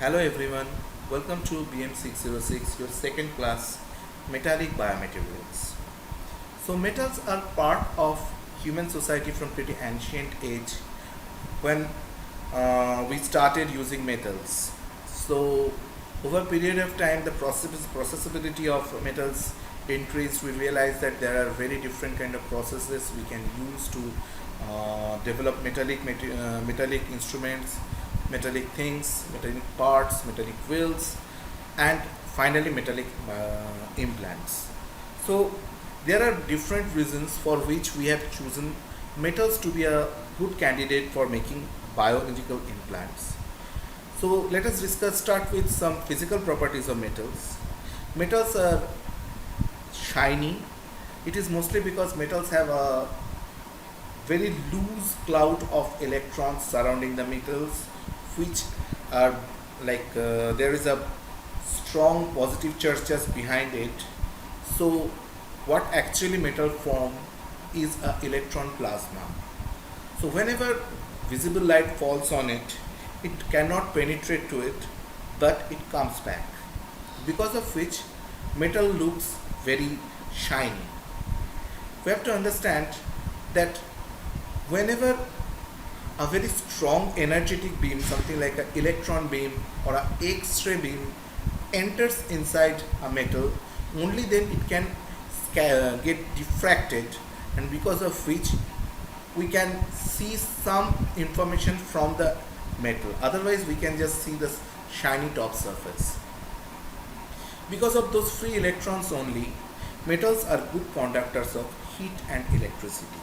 Hello everyone, welcome to BM606, your second class metallic biomaterials. So metals are part of human society from pretty ancient age when we started using metals. So over a period of time the processability of metals increased. We realized that there are very different kind of processes we can use to develop metallic instruments, metallic things, metallic parts, metallic wheels, and finally metallic implants. So there are different reasons for which we have chosen metals to be a good candidate for making biological implants. So let us start with some physical properties of metals. Metals are shiny. It is mostly because metals have a very loose cloud of electrons surrounding the metals, which are there is a strong positive charge just behind it. So what actually metal form is a electron plasma. So whenever visible light falls on it, it cannot penetrate to it, but it comes back, because of which metal looks very shiny. We have to understand that whenever a very strong energetic beam, something like an electron beam or an X-ray beam, enters inside a metal, only then it can get diffracted, and because of which we can see some information from the metal. Otherwise we can just see the shiny top surface. Because of those free electrons only, metals are good conductors of heat and electricity.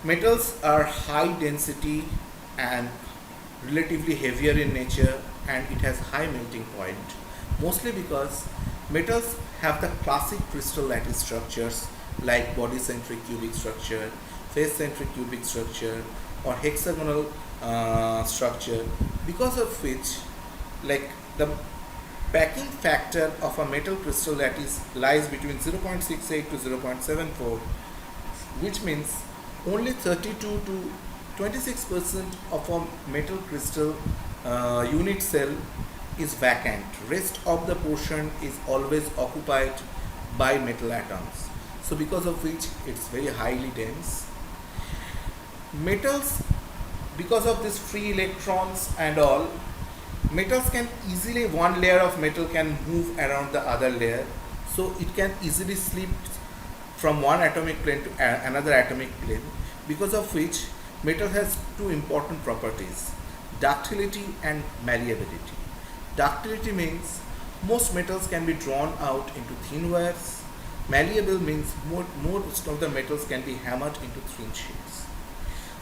Metals are high density and relatively heavier in nature, and it has high melting point, mostly because metals have the classic crystal lattice structures like body centric cubic structure, face centric cubic structure, or hexagonal structure, because of which the packing factor of a metal crystal lattice lies between 0.68 to 0.74, which means only 32 to 26% of a metal crystal unit cell is vacant. Rest of the portion is always occupied by metal atoms. So because of which it's very highly dense. Metals, because of this free electrons and all, metals can easily, one layer of metal can move around the other layer, so it can easily slip from one atomic plane to another atomic plane, because of which metal has two important properties: ductility and malleability. Ductility means most metals can be drawn out into thin wires. Malleable means most of the metals can be hammered into thin sheets.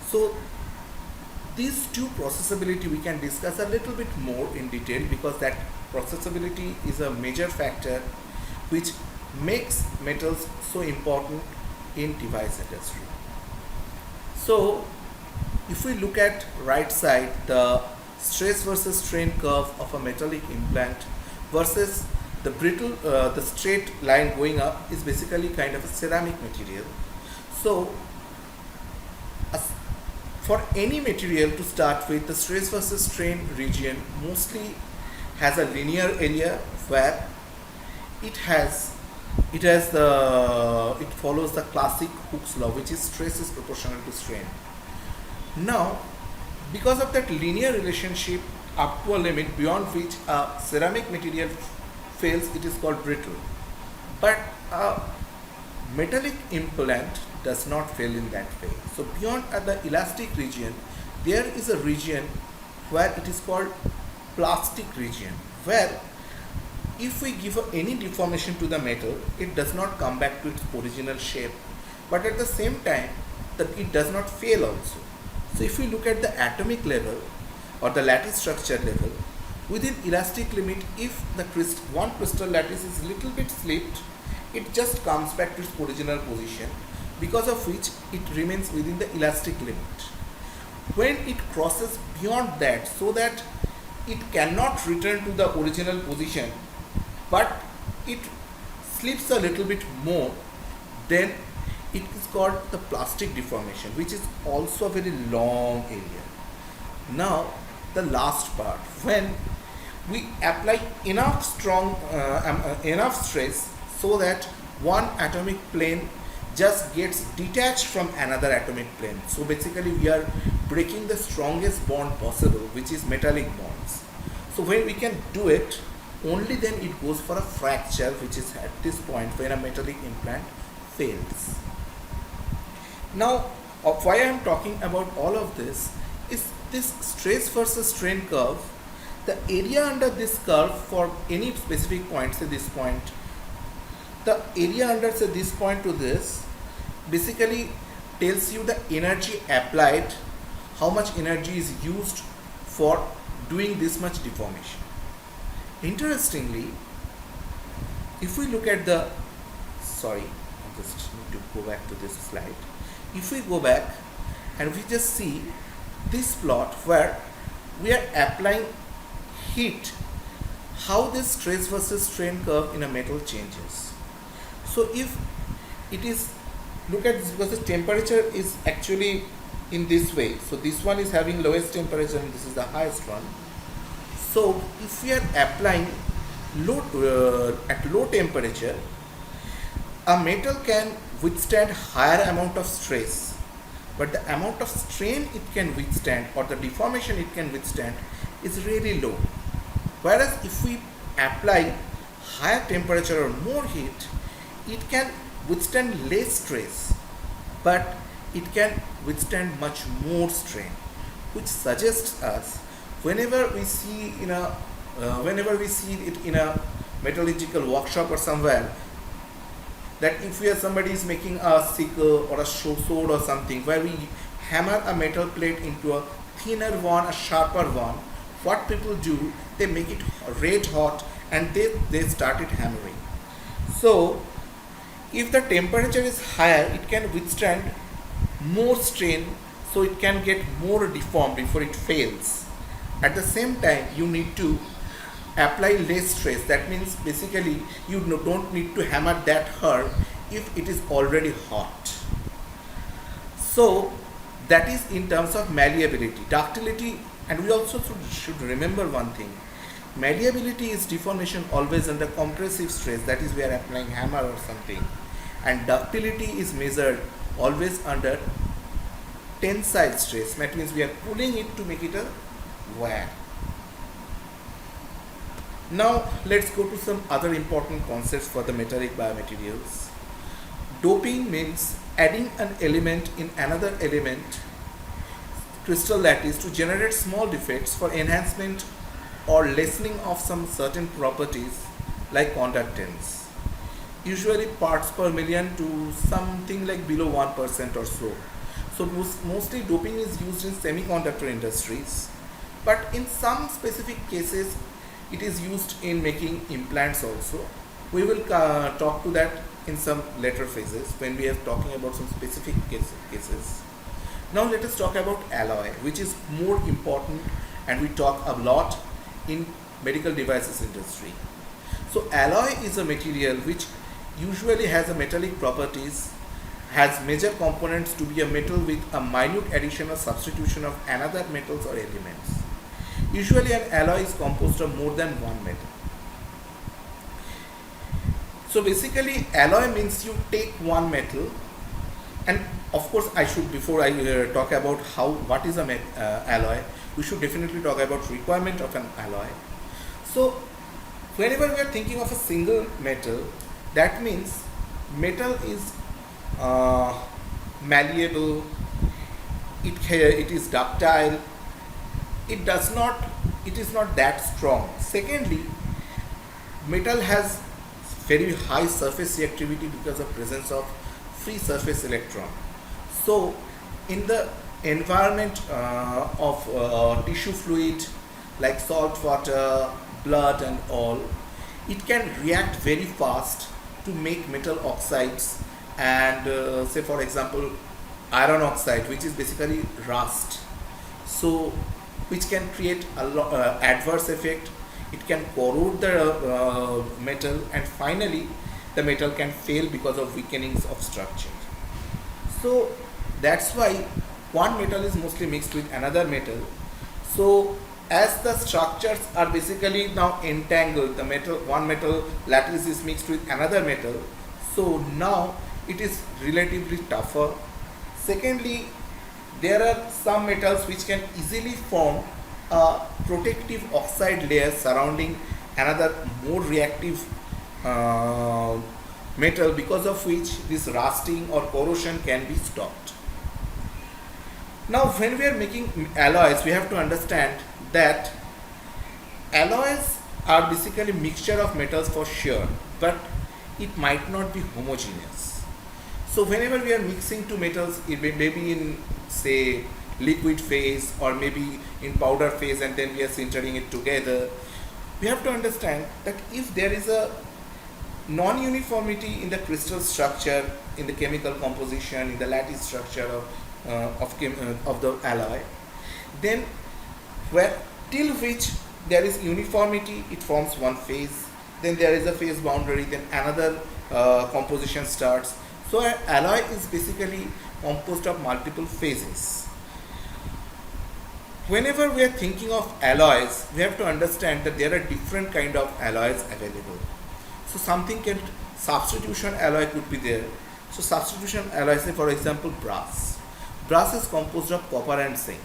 So these two processability we can discuss a little bit more in detail, because that processability is a major factor which makes metals so important in device industry. So if we look at right side, the stress versus strain curve of a metallic implant versus the straight line going up is basically kind of a ceramic material. So for any material to start with, the stress versus strain region mostly has a linear area where it follows the classic Hooke's law, which is stress is proportional to strain. Now, because of that linear relationship up to a limit beyond which a ceramic material fails, it is called brittle. But a metallic implant does not fail in that way. So beyond the elastic region, there is a region where it is called plastic region, where if we give any deformation to the metal, it does not come back to its original shape, but at the same time that it does not fail also. So if we look at the atomic level or the lattice structure level, within elastic limit, if the one crystal lattice is little bit slipped, it just comes back to its original position, because of which it remains within the elastic limit. When it crosses beyond that, so that it cannot return to the original position, but it slips a little bit more, then it is called the plastic deformation, which is also a very long area. Now the last part, when we apply enough stress so that one atomic plane just gets detached from another atomic plane. So basically we are breaking the strongest bond possible, which is metallic bonds. So when we can do it, only then it goes for a fracture, which is at this point when a metallic implant fails. Now, why I am talking about all of this is this stress versus strain curve. The area under this curve for any specific point, say this point, the area under say this point to this basically tells you the energy applied, how much energy is used for doing this much deformation. Interestingly, if we look at the, sorry, I just need to go back to this slide. If we go back and we just see this plot where we are applying heat, how this stress versus strain curve in a metal changes. So if it is, look at this, because the temperature is actually in this way. So this one is having lowest temperature and this is the highest one. So if we are applying at low temperature, a metal can withstand higher amount of stress, but the amount of strain it can withstand or the deformation it can withstand is really low. Whereas if we apply higher temperature or more heat, it can withstand less stress, but it can withstand much more strain, which suggests us whenever we see it in a metallurgical workshop or somewhere, that if somebody is making a sickle or a sword or something, where we hammer a metal plate into a thinner one, a sharper one, what people do, they make it red hot and they started hammering. So if the temperature is higher, it can withstand more strain, so it can get more deformed before it fails. At the same time, you need to apply less stress. That means basically you don't need to hammer that hard if it is already hot. So that is in terms of malleability. Ductility, and we also should remember one thing, malleability is deformation always under compressive stress, that is we are applying hammer or something, and ductility is measured always under tensile stress, that means we are pulling it to make it a wire. Now let's go to some other important concepts for the metallic biomaterials. Doping means adding an element in another element crystal lattice to generate small defects for enhancement or lessening of some certain properties like conductance, usually parts per million to something like below 1% or so. So mostly doping is used in semiconductor industries, but in some specific cases it is used in making implants also. We will talk to that in some later phases when we are talking about some specific cases. Now let us talk about alloy, which is more important and we talk a lot in medical devices industry. So alloy is a material which usually has a metallic properties, has major components to be a metal with a minute addition or substitution of another metals or elements. Usually an alloy is composed of more than one metal. So basically alloy means you take one metal, and of course I should, before I talk about what is a alloy, we should definitely talk about requirement of an alloy. So whenever we are thinking of a single metal, that means metal is malleable, it is ductile, it is not that strong. Secondly, metal has very high surface reactivity because of presence of free surface electron. So in the environment of tissue fluid like salt water, blood and all, it can react very fast to make metal oxides and say for example iron oxide, which is basically rust, so which can create a adverse effect. It can corrode the metal, and finally the metal can fail because of weakenings of structure. So that's why one metal is mostly mixed with another metal. So as the structures are basically now entangled, the metal, one metal lattice is mixed with another metal, so now it is relatively tougher. Secondly, there are some metals which can easily form a protective oxide layer surrounding another more reactive uh, metal, because of which this rusting or corrosion can be stopped. Now, when we are making alloys, we have to understand that alloys are basically mixture of metals for sure, but it might not be homogeneous. So whenever we are mixing two metals, it may be in, say, liquid phase or maybe in powder phase, and then we are sintering it together, we have to understand that if there is a non-uniformity in the crystal structure, in the chemical composition, in the lattice structure of the alloy, then where till which there is uniformity, it forms one phase, then there is a phase boundary, then another composition starts. So an alloy is basically composed of multiple phases. Whenever we are thinking of alloys, we have to understand that there are different kind of alloys available. So something can, substitution alloy could be there. So substitution alloy, say for example brass. Brass is composed of copper and zinc.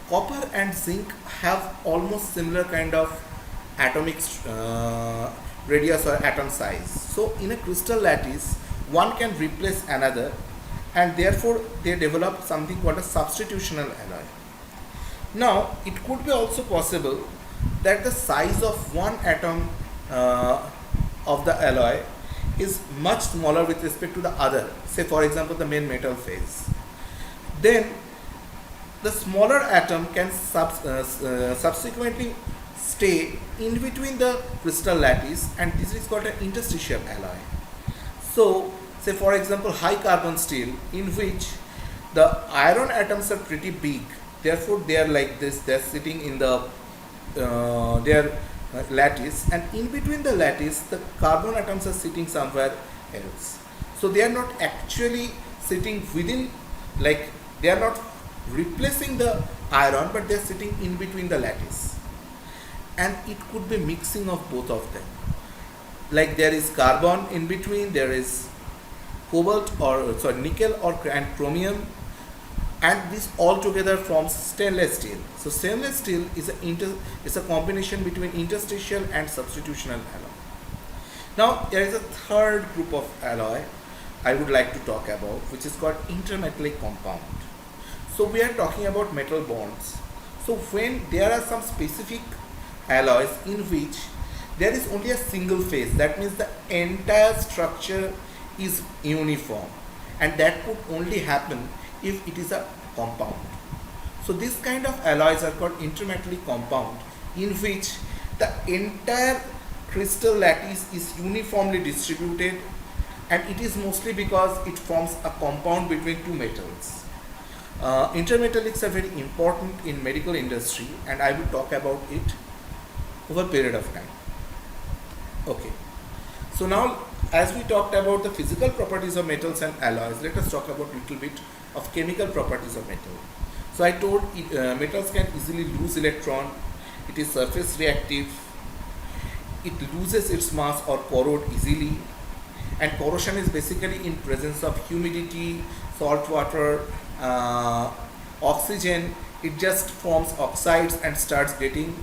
Copper and zinc have almost similar kind of atomic radius or atom size. So in a crystal lattice, one can replace another, and therefore they develop something called a substitutional alloy. Now, it could be also possible that the size of one atom of the alloy is much smaller with respect to the other, say for example the main metal phase. Then the smaller atom can subsequently stay in between the crystal lattice, and this is called an interstitial alloy. So, say for example high carbon steel, in which the iron atoms are pretty big, therefore they are like this, they are sitting in the their lattice, and in between the lattice the carbon atoms are sitting somewhere else. So they are not actually sitting within, like they are not replacing the iron, but they are sitting in between the lattice, and it could be mixing of both of them. Like there is carbon in between, there is cobalt or sorry nickel or and chromium, and this all together forms stainless steel. So stainless steel is a combination between interstitial and substitutional alloy. Now there is a third group of alloy I would like to talk about, which is called intermetallic compound. So we are talking about metal bonds. So when there are some specific alloys in which there is only a single phase, that means the entire structure is uniform, and that could only happen if it is a compound. So this kind of alloys are called intermetallic compound, in which the entire crystal lattice is uniformly distributed, and it is mostly because it forms a compound between two metals. Intermetallics are very important in medical industry, and I will talk about it over a period of time. Okay. So now, as we talked about the physical properties of metals and alloys, let us talk about a little bit of chemical properties of metal. So I told metals can easily lose electron, it is surface reactive, it loses its mass or corrode easily, and corrosion is basically in presence of humidity, salt water, oxygen. It just forms oxides and starts getting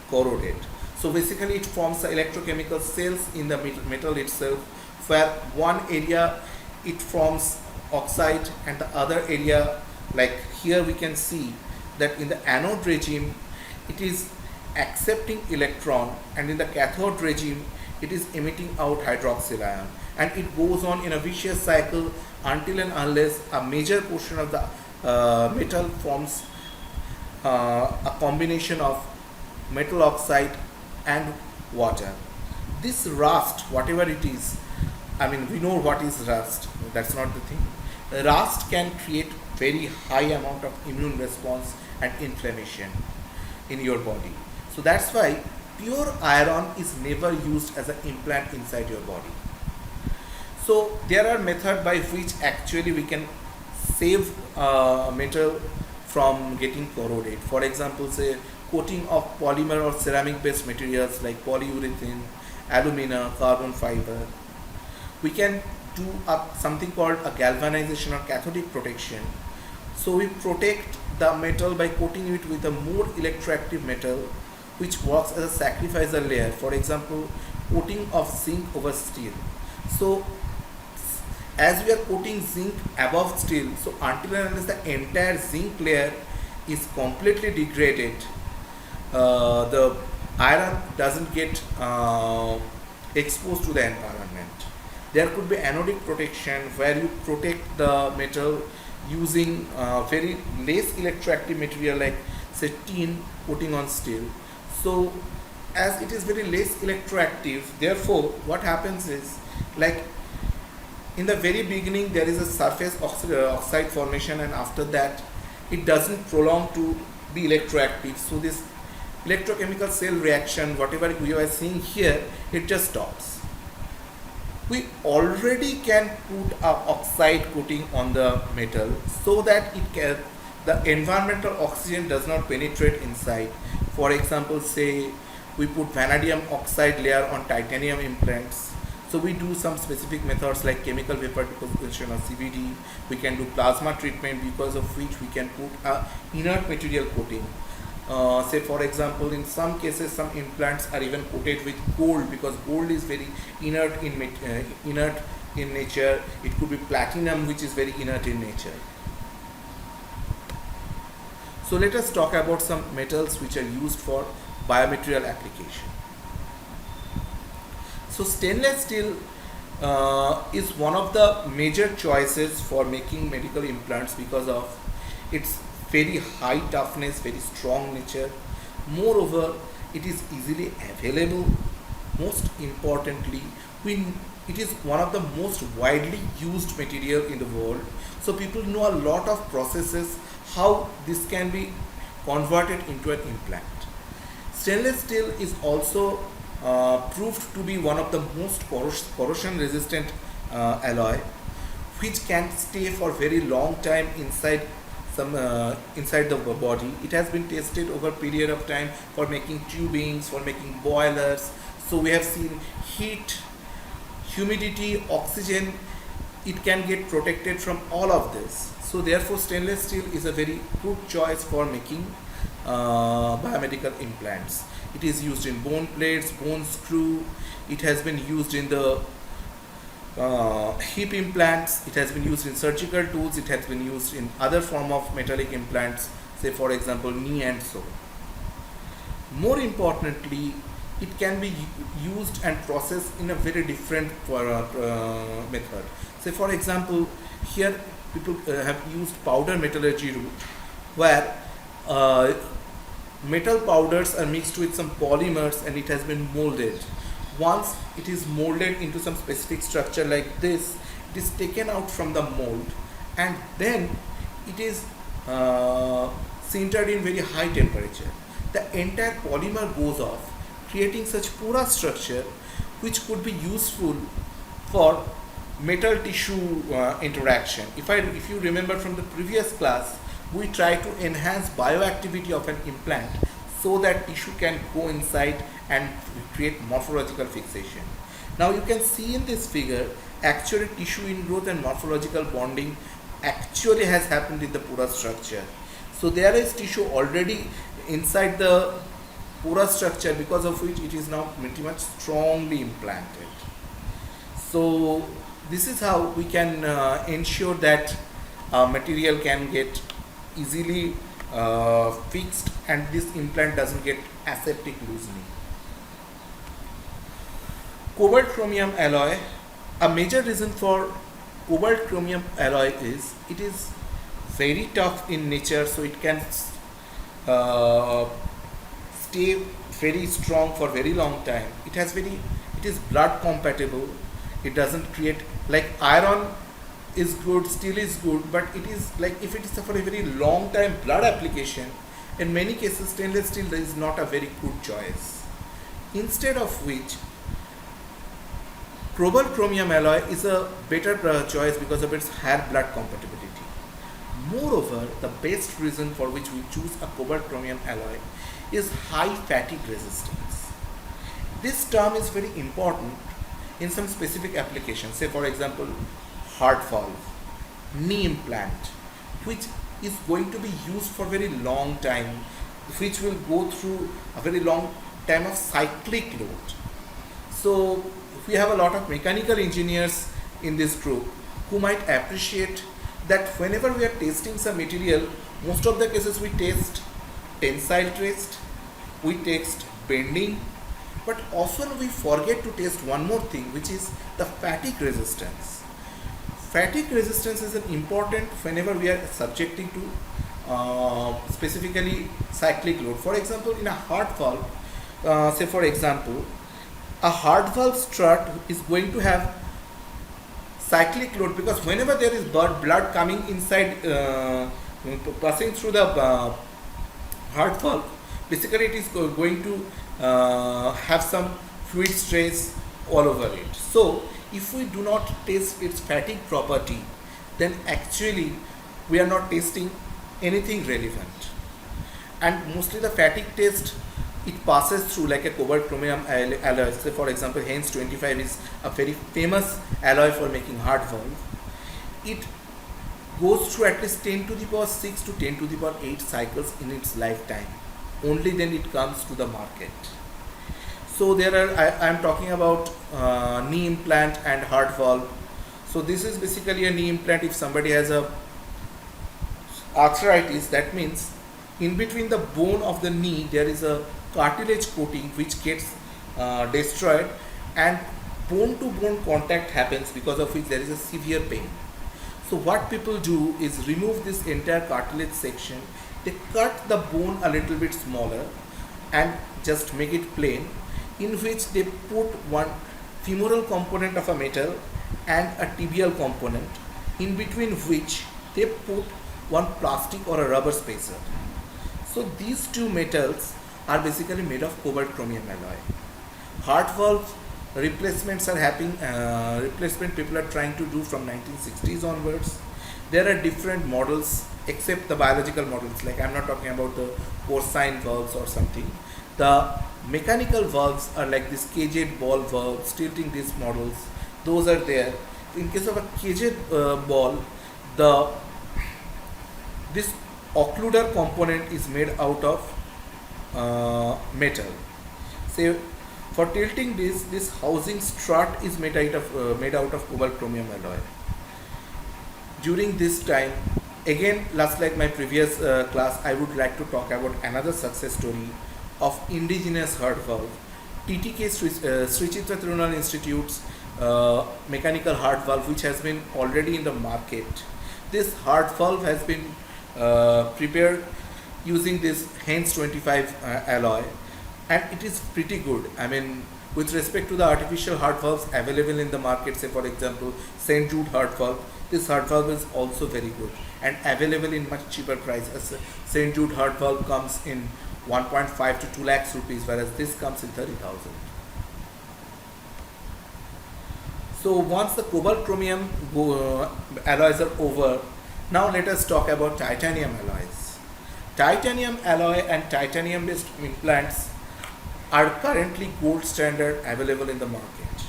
corroded. So basically it forms the electrochemical cells in the metal itself, where one area it forms oxide and the other area, like here we can see that in the anode regime it is accepting electron, and in the cathode regime it is emitting out hydroxyl ion, and it goes on in a vicious cycle until and unless a major portion of the metal forms a combination of metal oxide and water. This rust, whatever it is, I mean we know what is rust, that's not the thing. Rust can create very high amount of immune response and inflammation in your body. So that's why pure iron is never used as an implant inside your body. So there are methods by which actually we can save metal from getting corroded. For example, say coating of polymer or ceramic based materials like polyurethane, alumina, carbon fiber. We can do something called a galvanization or cathodic protection. So we protect the metal by coating it with a more electroactive metal which works as a sacrificer layer. For example, coating of zinc over steel. So as we are coating zinc above steel, so until and unless the entire zinc layer is completely degraded, the iron doesn't get exposed to the environment. There could be anodic protection where you protect the metal using very less electroactive material like say tin coating on steel. So as it is very less electroactive, therefore what happens is, like in the very beginning there is a surface oxide formation, and after that it doesn't prolong to be electroactive. So this electrochemical cell reaction, whatever we are seeing here, it just stops. We already can put a oxide coating on the metal so that the environmental oxygen does not penetrate inside. For example, say we put vanadium oxide layer on titanium implants. So we do some specific methods like chemical vapor deposition or CVD. We can do plasma treatment, because of which we can put a inert material coating. Say for example, in some cases some implants are even coated with gold, because gold is very inert in nature. It could be platinum, which is very inert in nature. So let us talk about some metals which are used for biomaterial application. So stainless steel is one of the major choices for making medical implants because of its very high toughness, very strong nature. Moreover, it is easily available. Most importantly, it is one of the most widely used material in the world. So people know a lot of processes how this can be converted into an implant. Stainless steel is also proved to be one of the most corrosion resistant alloy, which can stay for very long time inside the body. It has been tested over a period of time for making tubings, for making boilers. So we have seen heat, humidity, oxygen. It can get protected from all of this. So therefore stainless steel is a very good choice for making biomedical implants. It is used in bone plates, bone screw. It has been used in the hip implants. It has been used in surgical tools. It has been used in other form of metallic implants, say for example knee and so. More importantly, it can be used and processed in a very different method. Say for example, here people have used powder metallurgy route, where metal powders are mixed with some polymers and it has been molded. Once it is molded into some specific structure like this, it is taken out from the mold and then it is sintered in very high temperature. The entire polymer goes off, creating such porous structure which could be useful for metal tissue interaction. If you remember from the previous class, we try to enhance bioactivity of an implant so that tissue can go inside and create morphological fixation. Now you can see in this figure, actually tissue ingrowth and morphological bonding actually has happened in the porous structure. So there is tissue already inside the porous structure, because of which it is now pretty much strongly implanted. So this is how we can ensure that material can get easily fixed and this implant doesn't get aseptic loosening. Cobalt chromium alloy. A major reason for cobalt chromium alloy is it is very tough in nature, so it can stay very strong for very long time. It is blood compatible. It doesn't create, like iron is good, steel is good, but it is like if it is for a very long time blood application, in many cases stainless steel is not a very good choice. Instead of which cobalt chromium alloy is a better choice because of its higher blood compatibility. Moreover, the best reason for which we choose a cobalt chromium alloy is high fatigue resistance. This term is very important in some specific applications, say for example heart valve, knee implant, which is going to be used for very long time, which will go through a very long time of cyclic load. So we have a lot of mechanical engineers in this group who might appreciate that whenever we are testing some material, most of the cases we test tensile test, we test bending, but often we forget to test one more thing, which is the fatigue resistance. Fatigue resistance is an important whenever we are subjecting to specifically cyclic load. For example, in a heart valve, say for example, a heart valve strut is going to have cyclic load, because whenever there is blood coming inside, passing through the heart valve, basically it is going to have some fluid stress all over it. So if we do not test its fatigue property, then actually we are not testing anything relevant. And mostly the fatigue test, it passes through like a cobalt chromium alloy. Say for example, Haynes 25 is a very famous alloy for making heart valve. It goes through at least 10 to the power 6 to 10 to the power 8 cycles in its lifetime. Only then it comes to the market. So there are, I am talking about knee implant and heart valve. So this is basically a knee implant. If somebody has a arthritis, that means in between the bone of the knee there is a cartilage coating which gets destroyed, and bone to bone contact happens, because of which there is a severe pain. So what people do is remove this entire cartilage section, they cut the bone a little bit smaller and just make it plain, in which they put one femoral component of a metal and a tibial component, in between which they put one plastic or a rubber spacer. So these two metals are basically made of cobalt chromium alloy. Heart valve replacements are happening, replacement people are trying to do from 1960s onwards. There are different models, except the biological models, like I'm not talking about the porcine valves or something. The mechanical valves are like this caged ball valves, tilting disc models, those are there. In case of a caged ball, this occluder component is made out of metal. Say for tilting this housing strut is made out of cobalt chromium alloy. During this time, again, last like my previous class, I would like to talk about another success story of indigenous heart valve. TTK Sri Chitra Tirunal Institute's mechanical heart valve, which has been already in the market. This heart valve has been prepared using this Haynes 25 alloy, and it is pretty good. I mean, with respect to the artificial heart valves available in the market, say for example St. Jude heart valve, this heart valve is also very good and available in much cheaper price. As St. Jude heart valve comes in 1.5 to 2 lakhs rupees, whereas this comes in 30,000. So once the cobalt chromium alloys are over, now let us talk about titanium alloys. Titanium alloy and titanium based implants are currently gold standard available in the market.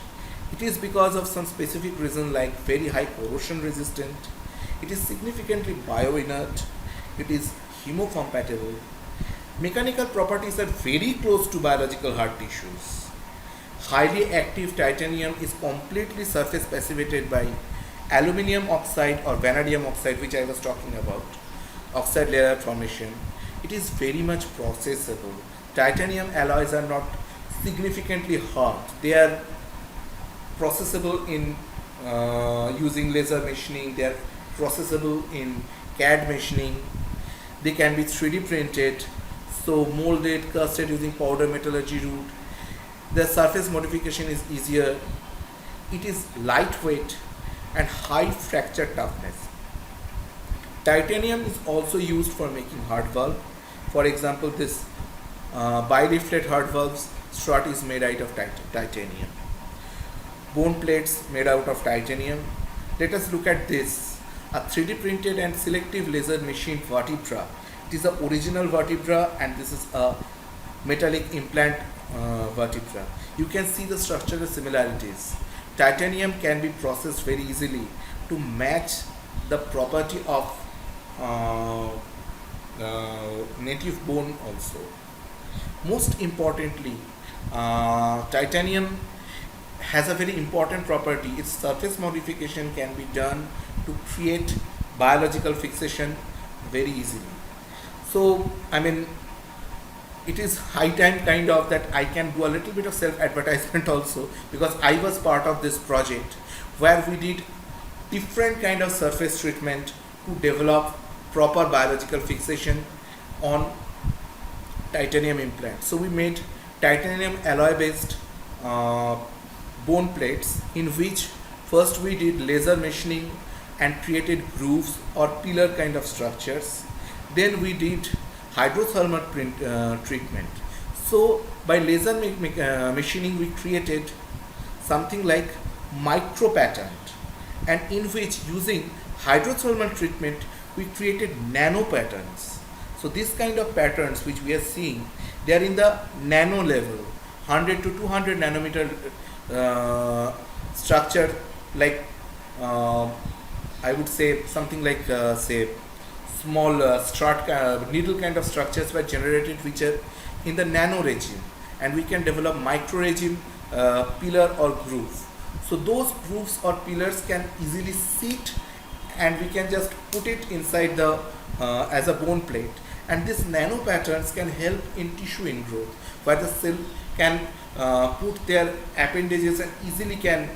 It is because of some specific reason like very high corrosion resistant, it is significantly bioinert, it is hemocompatible. Mechanical properties are very close to biological heart tissues. Highly active titanium is completely surface passivated by aluminum oxide or vanadium oxide, which I was talking about, oxide layer formation. It is very much processable. Titanium alloys are not significantly hard. They are processable in using laser machining. They are processable in CAD machining. They can be 3D printed, so molded, casted using powder metallurgy route. The surface modification is easier. It is lightweight and high fracture toughness. Titanium is also used for making heart valve. For example, this bileaflet heart valves strut is made out of titanium. Bone plates made out of titanium. Let us look at this. a 3D printed and selective laser machined vertebra. It is the original vertebra and this is a metallic implant vertebra. You can see the structural similarities. Titanium can be processed very easily to match the property of native bone also. Most importantly, titanium has a very important property. Its surface modification can be done to create biological fixation very easily. So, I mean, it is high time kind of that I can do a little bit of self-advertisement also, because I was part of this project where we did different kind of surface treatment to develop proper biological fixation on titanium implants. So we made titanium alloy based bone plates, in which first we did laser machining and created grooves or pillar kind of structures. Then we did hydrothermal treatment. So by laser machining we created something like micro pattern, and in which using hydrothermal treatment we created nano patterns. So this kind of patterns which we are seeing, they are in the nano level, 100 to 200 nanometer structure, like I would say something like say small strut needle kind of structures were generated which are in the nano regime, and we can develop micro regime pillar or groove. So those grooves or pillars can easily sit, and we can just put it inside the as a bone plate, and these nano patterns can help in tissue ingrowth, where the cell can put their appendages and easily can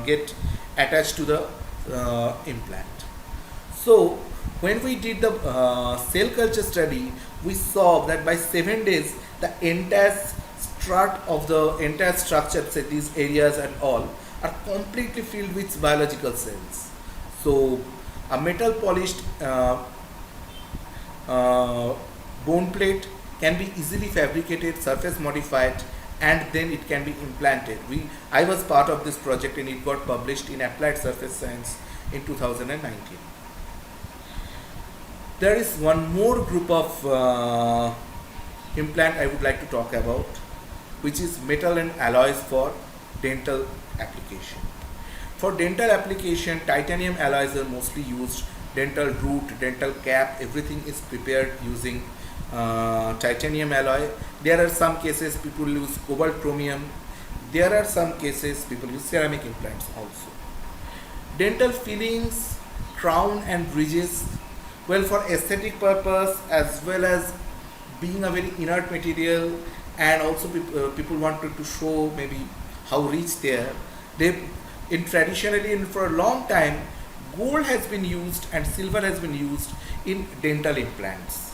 get attached to the implant. So when we did the cell culture study, we saw that by 7 days the entire strut of the entire structure, say these areas and all, are completely filled with biological cells. So a metal polished bone plate can be easily fabricated, surface modified, and then it can be implanted. I was part of this project and it got published in Applied Surface Science in 2019. There is one more group of implant I would like to talk about, which is metal and alloys for dental application. For dental application, titanium alloys are mostly used. Dental root, dental cap, everything is prepared using titanium alloy. There are some cases people use cobalt chromium. There are some cases people use ceramic implants also. Dental fillings, crown and bridges, well, for aesthetic purpose as well as being a very inert material, and also people wanted to show maybe how rich they are. Traditionally and for a long time, gold has been used and silver has been used in dental implants.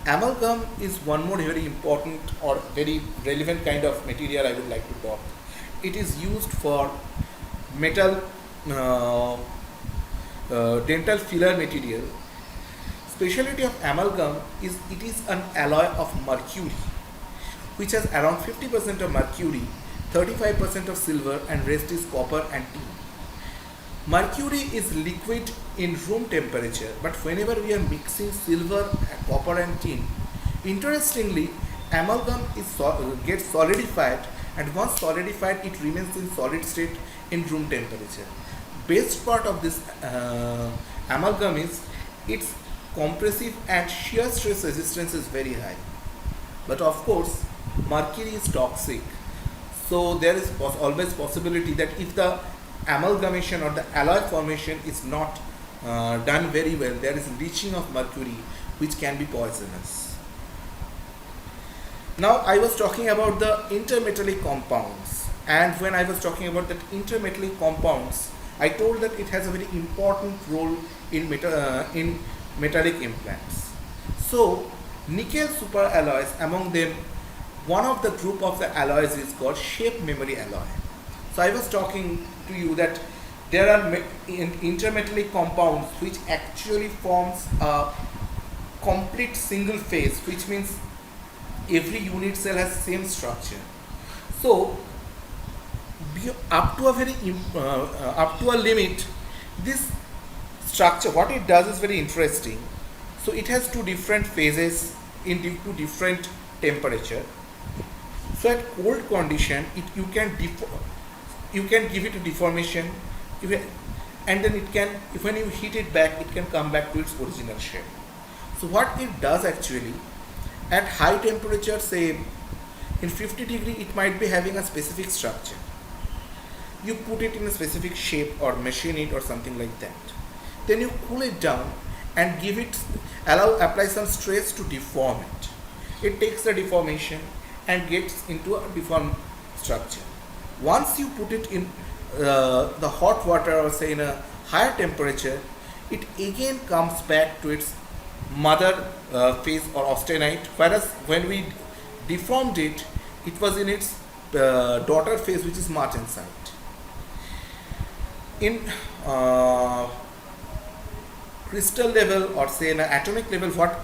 Amalgam is one more very important or very relevant kind of material I would like to talk. It is used for metal dental filler material. Speciality of amalgam is it is an alloy of mercury, which has around 50% of mercury, 35% of silver, and rest is copper and tin. Mercury is liquid in room temperature, but whenever we are mixing silver, copper and tin, interestingly, amalgam gets solidified, and once solidified it remains in solid state in room temperature. Best part of this amalgam is its compressive and shear stress resistance is very high. But of course, mercury is toxic. So there is always possibility that if the amalgamation or the alloy formation is not done very well, there is leaching of mercury which can be poisonous. Now I was talking about the intermetallic compounds, and when I was talking about that intermetallic compounds, I told that it has a very important role in metallic implants. So nickel superalloys, among them one of the group of the alloys is called shape memory alloy. So I was talking to you that there are intermetallic compounds which actually forms a complete single phase, which means every unit cell has same structure. So up to a limit, this structure, what it does is very interesting. So it has two different phases in two different temperature. So at cold condition, you can give it a deformation, and then it can, when you heat it back, it can come back to its original shape. So what it does actually, at high temperature, say in 50 degree, it might be having a specific structure. You put it in a specific shape or machine it or something like that. Then you cool it down and apply some stress to deform it. It takes the deformation and gets into a deformed structure. Once you put it in the hot water, or say in a higher temperature, it again comes back to its mother phase or austenite, whereas when we deformed it, it was in its daughter phase, which is martensite. In crystal level, or say in an atomic level, what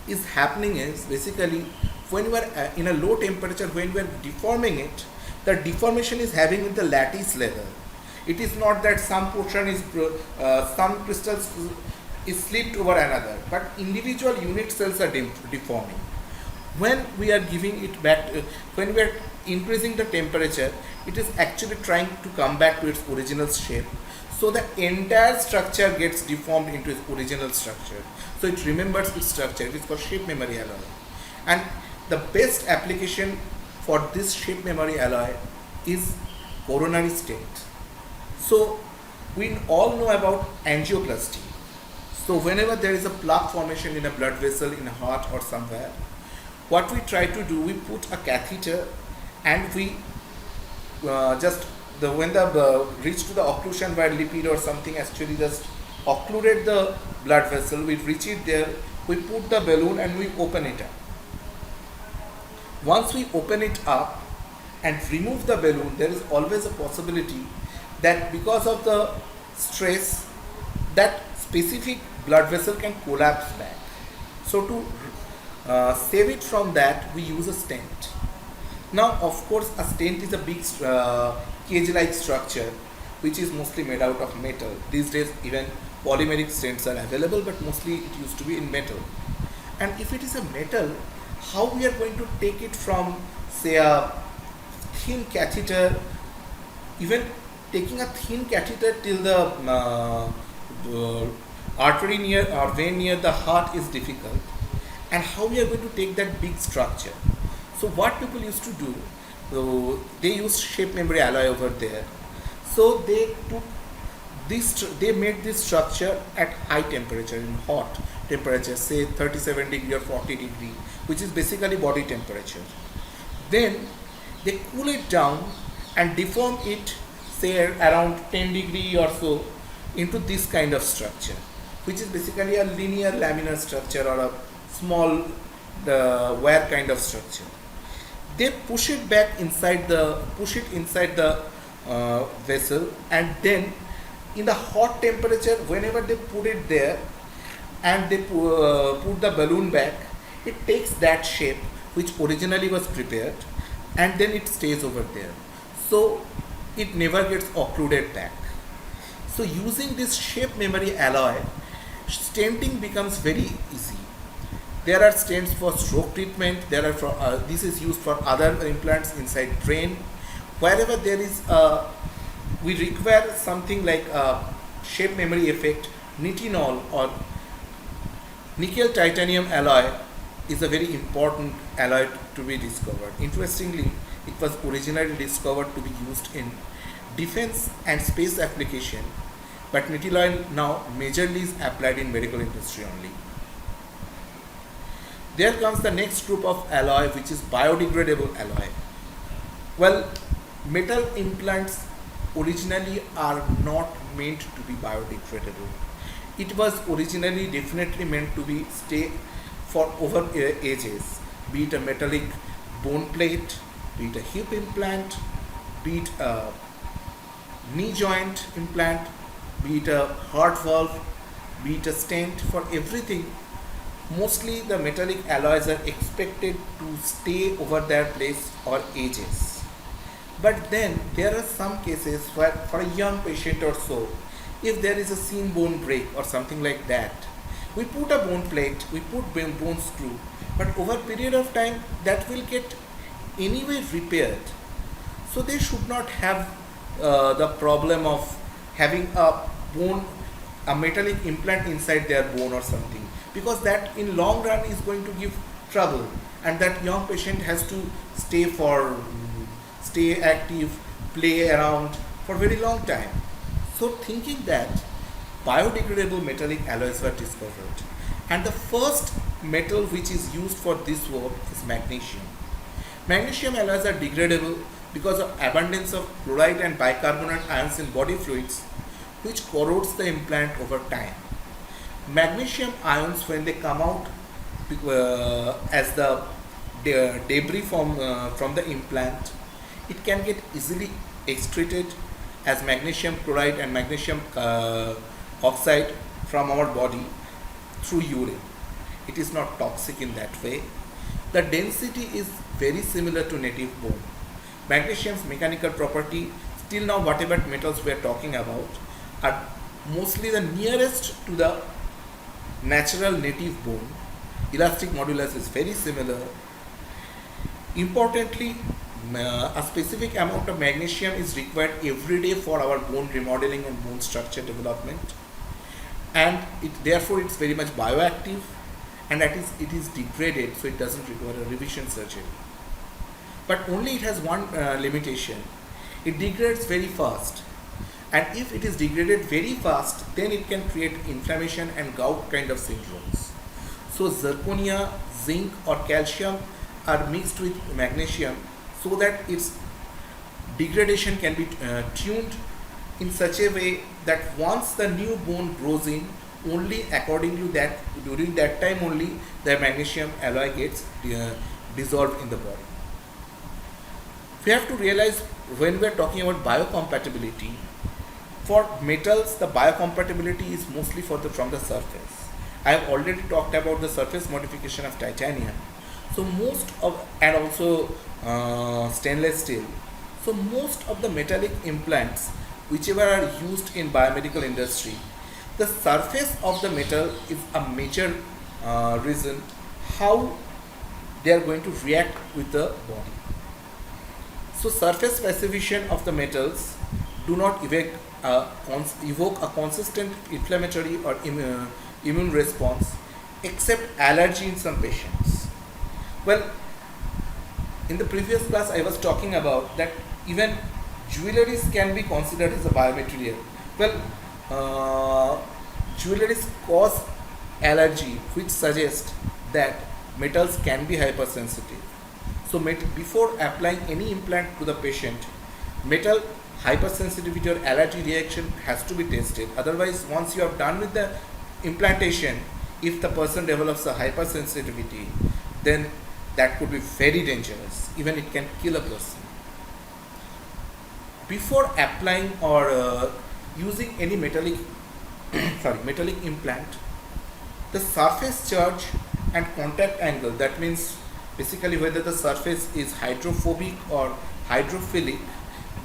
is happening is basically when you are in a low temperature, when we are deforming it, the deformation is having in the lattice level. It is not that some portion is some crystals is slipped over another, but individual unit cells are deforming. When we are giving it back, when we are increasing the temperature, it is actually trying to come back to its original shape. So the entire structure gets deformed into its original structure. So it remembers its structure. It is called shape memory alloy. And the best application for this shape memory alloy is coronary stent. So we all know about angioplasty. So whenever there is a plaque formation in a blood vessel, in a heart or somewhere, what we try to do, we put a catheter and we when the reach to the occlusion where lipid or something actually just occluded the blood vessel, we reach it there, we put the balloon and we open it up. Once we open it up and remove the balloon, there is always a possibility that because of the stress, that specific blood vessel can collapse back. So to save it from that, we use a stent. Now, of course, a stent is a big cage-like structure which is mostly made out of metal. These days, even polymeric stents are available, but mostly it used to be in metal. And if it is a metal, how we are going to take it from, say, a thin catheter, even taking a thin catheter till the artery near or vein near the heart is difficult, and how we are going to take that big structure. So what people used to do, they used shape memory alloy over there. So they took this, they made this structure at high temperature, in hot temperature, say 37 degree or 40 degree, which is basically body temperature. Then they cool it down and deform it, say around 10 degree or so, into this kind of structure, which is basically a linear laminar structure or a small wire kind of structure. They push it back inside the vessel, and then in the hot temperature, whenever they put it there and they put the balloon back, it takes that shape which originally was prepared, and then it stays over there. So it never gets occluded back. So using this shape memory alloy, stenting becomes very easy. There are stents for stroke treatment. There are for this is used for other implants inside brain. Wherever there is we require something like a shape memory effect, nitinol or nickel titanium alloy is a very important alloy to be discovered. Interestingly, it was originally discovered to be used in defense and space application, but nitinol now majorly is applied in medical industry only. There comes the next group of alloy, which is biodegradable alloy. Well, metal implants originally are not meant to be biodegradable. It was originally definitely meant to be stay for over ages, be it a metallic bone plate, be it a hip implant, be it a knee joint implant, be it a heart valve, be it a stent. For everything, mostly the metallic alloys are expected to stay over their place or ages. But then there are some cases where for a young patient or so, if there is a seam bone break or something like that, we put a bone plate, we put bone screw, but over a period of time that will get anyway repaired. So they should not have the problem of having bone, a metallic implant inside their bone or something, because that in long run is going to give trouble, and that young patient has to stay active, play around for very long time. So thinking that biodegradable metallic alloys were discovered, and the first metal which is used for this work is magnesium. Magnesium alloys are degradable because of abundance of chloride and bicarbonate ions in body fluids, which corrodes the implant over time. Magnesium ions, when they come out as the debris from the implant, it can get easily excreted as magnesium chloride and magnesium oxide from our body through urine. It is not toxic in that way. The density is very similar to native bone. Magnesium's mechanical property, still now whatever metals we are talking about, are mostly the nearest to the natural native bone. Elastic modulus is very similar. Importantly, a specific amount of magnesium is required every day for our bone remodeling and bone structure development, and therefore it's very much bioactive, and it is degraded, so it doesn't require a revision surgery. But only it has one limitation: it degrades very fast, and if it is degraded very fast, then it can create inflammation and gout kind of syndromes. So zirconia, zinc or calcium are mixed with magnesium so that its degradation can be tuned in such a way that once the new bone grows in, only according to that, during that time only the magnesium alloy gets dissolved in the body. We have to realize, when we are talking about biocompatibility, for metals the biocompatibility is mostly from the surface. I have already talked about the surface modification of titanium. So and also stainless steel. So most of the metallic implants whichever are used in biomedical industry, the surface of the metal is a major reason how they are going to react with the body. So surface passivation of the metals do not evoke a consistent inflammatory or immune response, except allergy in some patients. Well, in the previous class I was talking about that even jewelries can be considered as a biomaterial. Well, jewelries cause allergy, which suggests that metals can be hypersensitive. So before applying any implant to the patient, metal hypersensitivity or allergy reaction has to be tested. Otherwise, once you are done with the implantation, if the person develops a hypersensitivity, then that could be very dangerous. Even it can kill a person. Before applying or using any metallic implant, the surface charge and contact angle, that means basically whether the surface is hydrophobic or hydrophilic,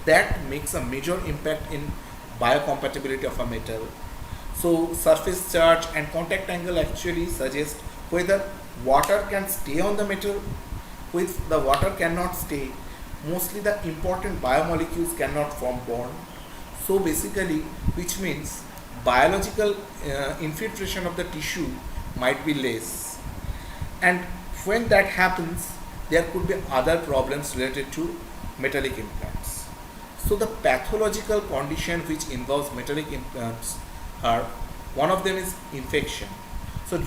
that makes a major impact in biocompatibility of a metal. So surface charge and contact angle actually suggest whether water can stay on the metal. If the water cannot stay, mostly the important biomolecules cannot form bond. So basically, which means biological infiltration of the tissue might be less. And when that happens, there could be other problems related to metallic implants. So the pathological condition which involves metallic implants are, one of them is infection. So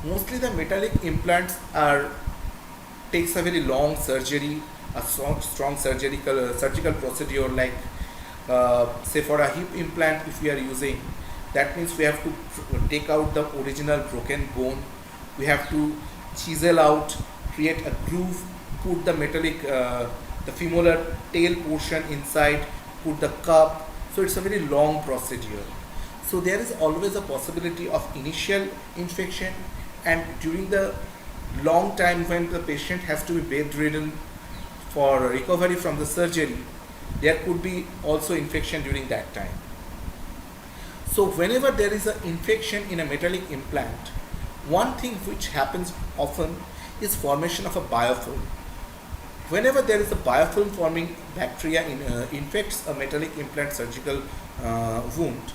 mostly the metallic implants takes a very long surgery, a strong surgical procedure, like say for a hip implant if we are using, that means we have to take out the original broken bone, we have to chisel out, create a groove, put the metallic the femoral tail portion inside, put the cup. So it's a very long procedure. So there is always a possibility of initial infection, and during the long time when the patient has to be bedridden for recovery from the surgery, there could be also infection during that time. So whenever there is an infection in a metallic implant, one thing which happens often is formation of a biofilm. Whenever there is a biofilm forming bacteria infects a metallic implant surgical wound,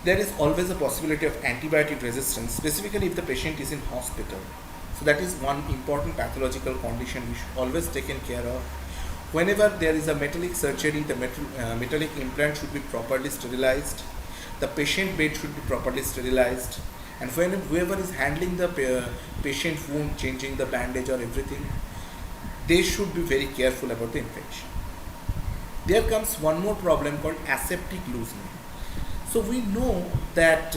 there is always a possibility of antibiotic resistance, specifically if the patient is in hospital. So that is one important pathological condition we should always taken care of. Whenever there is a metallic surgery, the metallic implant should be properly sterilized. The patient bed should be properly sterilized. And when whoever is handling the patient wound, changing the bandage or everything, they should be very careful about the infection. There comes one more problem called aseptic loosening. So we know that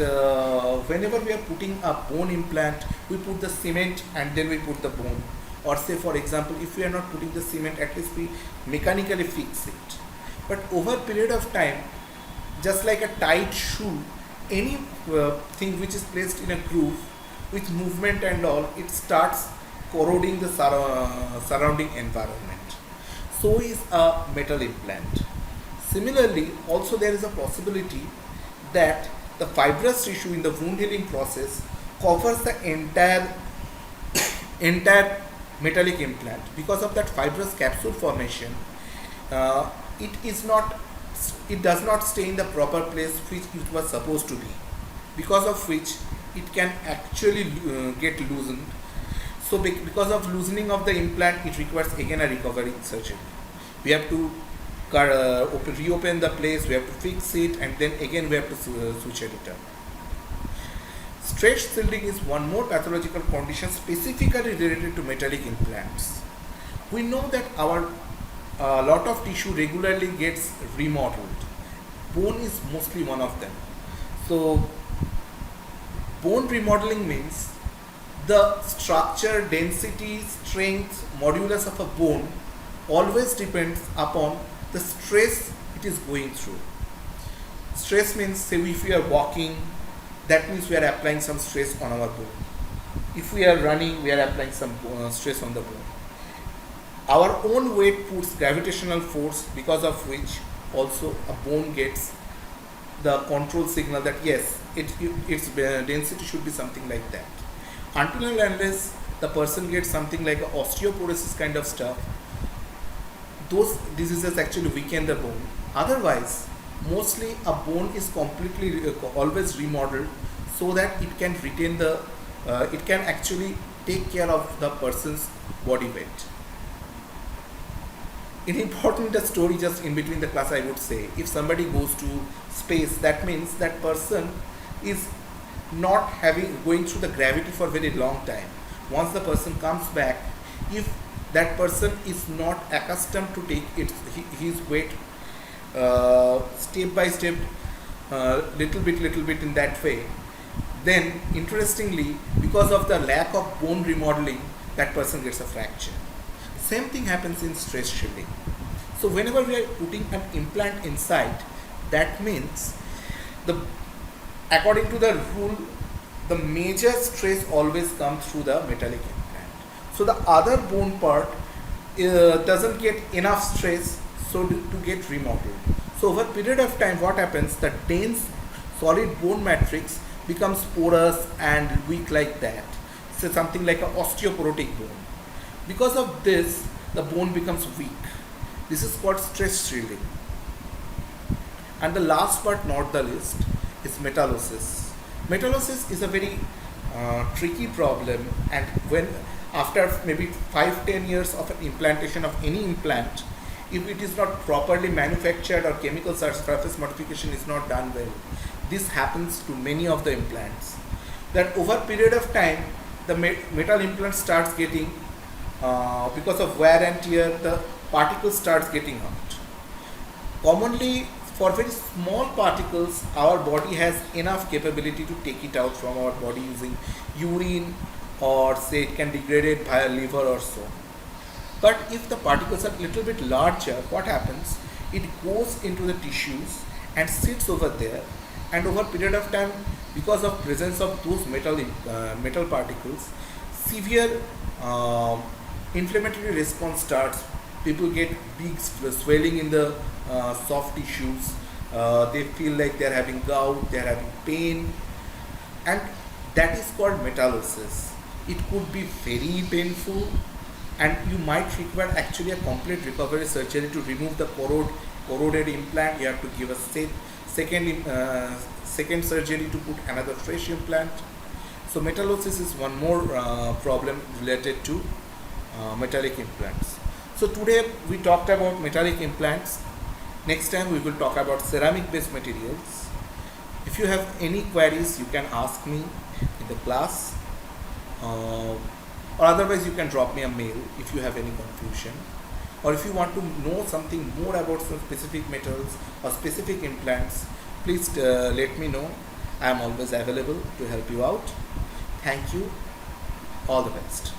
whenever we are putting a bone implant, we put the cement and then we put the bone. Or say for example, if we are not putting the cement, at least we mechanically fix it. But over a period of time, just like a tight shoe, any thing which is placed in a groove with movement and all, it starts corroding the surrounding environment. So is a metal implant. Similarly, also there is a possibility that the fibrous tissue in the wound healing process covers the entire metallic implant. Because of that fibrous capsule formation, it does not stay in the proper place which it was supposed to be, because of which it can actually get loosened. So because of loosening of the implant, it requires again a recovery surgery. We have to reopen the place, we have to fix it, and then again we have to suture it up. Stress shielding is one more pathological condition specifically related to metallic implants. We know that our lot of tissue regularly gets remodeled. Bone is mostly one of them. So bone remodeling means the structure, density, strength, modulus of a bone always depends upon the stress it is going through. Stress means, say if we are walking, that means we are applying some stress on our bone. If we are running, we are applying some stress on the bone. Our own weight puts gravitational force, because of which also a bone gets the control signal that yes, its density should be something like that. Until and unless the person gets something like osteoporosis kind of stuff, those diseases actually weaken the bone. Otherwise, mostly a bone is completely always remodeled so that it can retain it can actually take care of the person's body weight. An important story just in between the class, I would say, if somebody goes to space, that means that person is not going through the gravity for a very long time. Once the person comes back, if that person is not accustomed to take his weight step by step, little bit in that way, then interestingly, because of the lack of bone remodeling, that person gets a fracture. Same thing happens in stress shielding. So whenever we are putting an implant inside, that means according to the rule, the major stress always comes through the metallic implant. So the other bone part doesn't get enough stress to get remodeled. So over a period of time, what happens? The dense solid bone matrix becomes porous and weak like that. So something like an osteoporotic bone. Because of this, the bone becomes weak. This is called stress shielding. And the last but not the least is metallosis. Metallosis is a very tricky problem, and when after maybe 5-10 years of an implantation of any implant, if it is not properly manufactured or chemical surface modification is not done well, this happens to many of the implants. That over a period of time, the metal implant starts getting, because of wear and tear, the particles starts getting out. Commonly, for very small particles, our body has enough capability to take it out from our body using urine, or say it can degrade it via liver or so. But if the particles are a little bit larger, what happens? It goes into the tissues and sits over there, and over a period of time, because of presence of those metal particles, severe inflammatory response starts. People get big swelling in the soft tissues, they feel like they're having gout, they're having pain, and that is called metallosis. It could be very painful, and you might require actually a complete recovery surgery to remove the corroded implant. You have to give a second surgery to put another fresh implant. So metallosis is one more problem related to metallic implants. So today we talked about metallic implants. Next time we will talk about ceramic based materials. If you have any queries, you can ask me in the class, or otherwise you can drop me a mail if you have any confusion, or if you want to know something more about some specific metals or specific implants, please let me know. I am always available to help you out. Thank you. All the best.